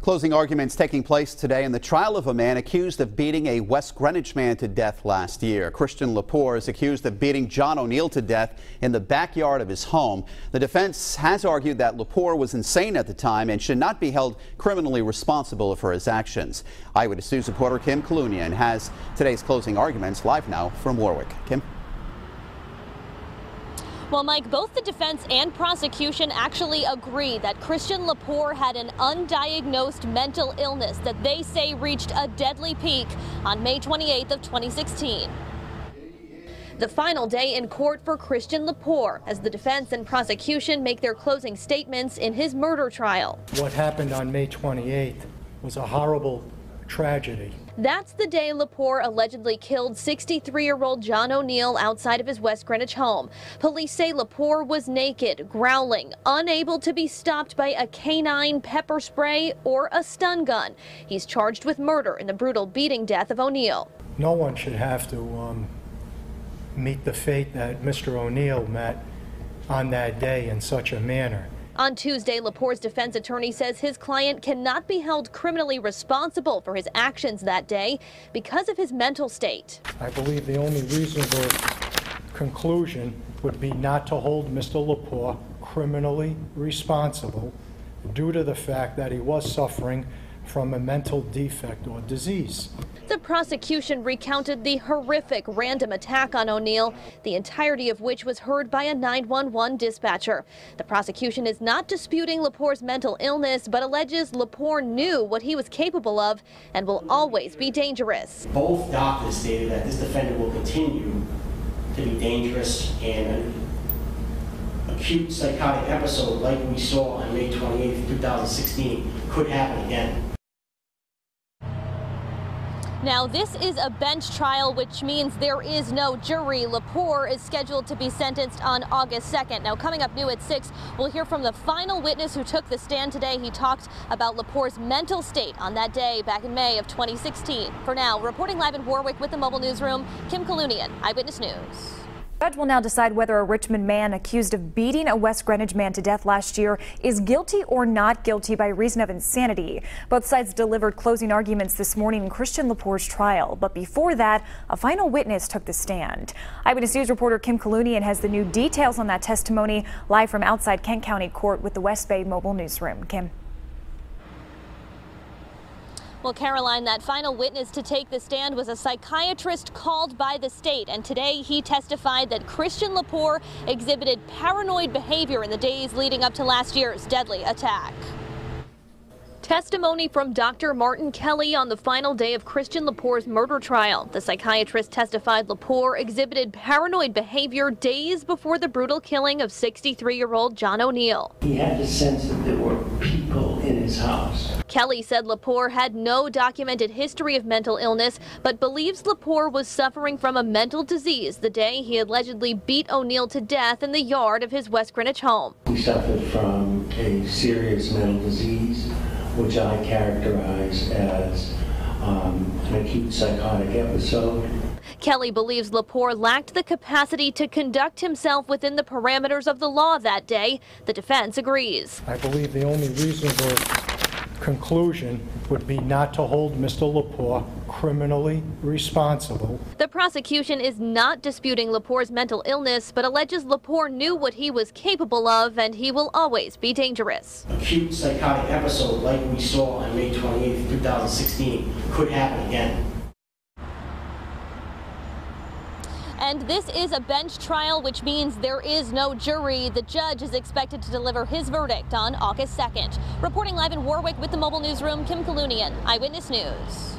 Closing arguments taking place today in the trial of a man accused of beating a West Greenwich man to death last year. Christian Lepore is accused of beating John O'Neill to death in the backyard of his home. The defense has argued that Lepore was insane at the time and should not be held criminally responsible for his actions. Eyewitness News reporter Kim Kalunian has today's closing arguments live now from Warwick. Kim. Well, Mike, both the defense and prosecution actually agree that Christian Lepore had an undiagnosed mental illness that they say reached a deadly peak on May 28th of 2016. The final day in court for Christian Lepore as the defense and prosecution make their closing statements in his murder trial. What happened on May 28th was a horrible tragedy. That's the day Lepore allegedly killed 63-year-old John O'Neill outside of his West Greenwich home. Police say Lepore was naked, growling, unable to be stopped by a canine, pepper spray, or a stun gun. He's charged with murder in the brutal beating death of O'Neill. No one should have to meet the fate that Mr. O'Neill met on that day in such a manner. On Tuesday, Lepore's defense attorney says his client cannot be held criminally responsible for his actions that day because of his mental state. I believe the only reasonable conclusion would be not to hold Mr. Lepore criminally responsible due to the fact that he was suffering from a mental defect or disease. The prosecution recounted the horrific random attack on O'Neill, the entirety of which was heard by a 911 dispatcher. The prosecution is not disputing Lepore's mental illness, but alleges Lepore knew what he was capable of and will always be dangerous. Both doctors stated that this defendant will continue to be dangerous, and an acute psychotic episode like we saw on May 28, 2016 could happen again. Now, this is a bench trial, which means there is no jury. Lepore is scheduled to be sentenced on August 2nd. Now, coming up new at 6, we'll hear from the final witness who took the stand today. He talked about Lepore's mental state on that day back in May of 2016. For now, reporting live in Warwick with the Mobile Newsroom, Kim Kalunian, Eyewitness News. The judge will now decide whether a Richmond man accused of beating a West Greenwich man to death last year is guilty or not guilty by reason of insanity. Both sides delivered closing arguments this morning in Christian Lepore's trial. But before that, a final witness took the stand. Eyewitness News reporter Kim Kalunian has the new details on that testimony live from outside Kent County Court with the West Bay Mobile Newsroom. Kim. Well, Caroline, that final witness to take the stand was a psychiatrist called by the state, and today he testified that Christian Lepore exhibited paranoid behavior in the days leading up to last year's deadly attack. Testimony from Dr. Martin Kelly on the final day of Christian Lepore's murder trial. The psychiatrist testified Lepore exhibited paranoid behavior days before the brutal killing of 63-year-old John O'Neill. He had the sense that there were people in his house. Kelly said Lepore had no documented history of mental illness, but believes Lepore was suffering from a mental disease the day he allegedly beat O'Neill to death in the yard of his West Greenwich home. He suffered from a serious mental disease, which I characterize as an acute psychotic episode. Kelly believes Lepore lacked the capacity to conduct himself within the parameters of the law that day. The defense agrees. I believe the only reasonable conclusion would be not to hold Mr. Lepore criminally responsible. The prosecution is not disputing Lepore's mental illness, but alleges Lepore knew what he was capable of and he will always be dangerous. Acute psychotic episode like we saw on May 28, 2016 could happen again. And this is a bench trial, which means there is no jury. The judge is expected to deliver his verdict on August 2nd. Reporting live in Warwick with the Mobile Newsroom, Kim Kalunian, Eyewitness News.